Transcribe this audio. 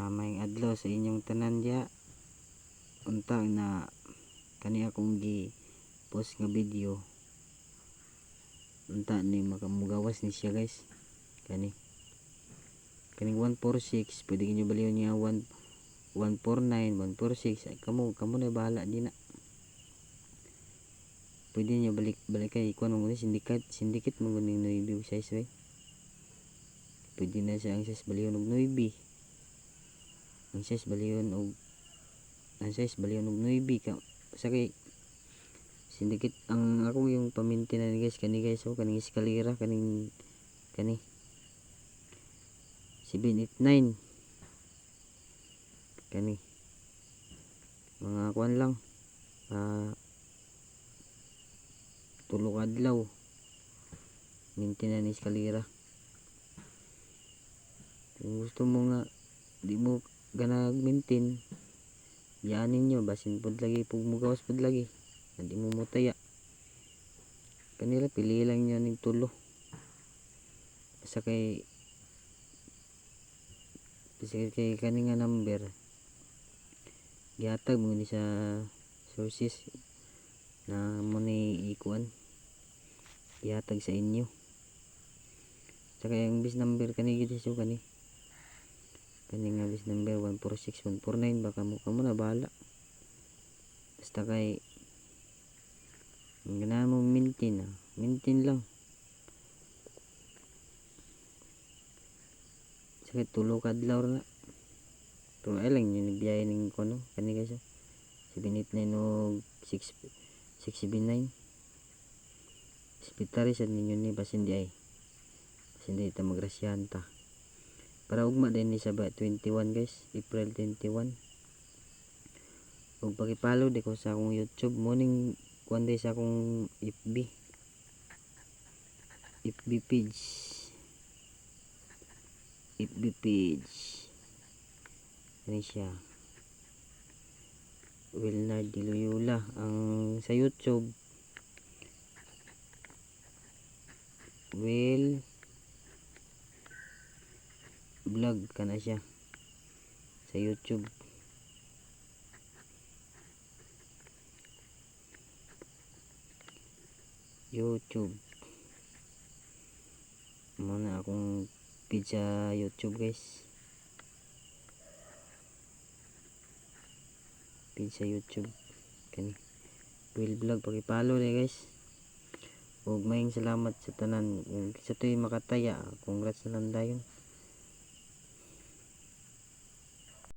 Maayong adlaw sa inyong tanan diha. Unta na kani akong gi post nga video. Unta ni makamugawas ni siya guys. Kaning 146 pwede niyo baliyon niya 149, 146 ay kamo na bahala din na. Pwede niyo balik kay kuan mo ni syndicate mo ning 9 size way. Pwede na siya ang size baliyon og 9. Ang size baliyon og 9 ka sa kay syndicate ang ako yung paminti na guys so kaning eskalera kani 789 kani mga kuan lang tulo ka adlaw minti na ni eskalera. Kung gusto mo nga di mo ganag maintain yaan ninyo basin pod lagi pug mugawas pod lagi hindi mo mutaya kanila pili lang nyo ning tulo sa kay kani nga number gihatag mo ni sa sources na mo ni ikuan ihatag sa inyo sa kay ang bis number kani gid so kani nga bis number 146 149 baka mo kamo na bahala basta kay ang ganahan mo maintain lang sa kay tulo ka adlaw na pero ay lang yun nagbiyahe ng kono kani guys 789 o 679 hospitali sa ninyo ni basin di ta magrasyahan ta para ugma din ni sa 21 guys April 21 ug pakipalo di ko sa akong YouTube morning kuan day sa akong FB page ani siya Wilnard de Loyola ang sa YouTube Will vlog kana siya sa YouTube muna akong page sa YouTube guys page sa YouTube kani Will vlog pakipalo ni guys ug maayong salamat sa tanan kung sa to'y makataya congrats na lang dayon.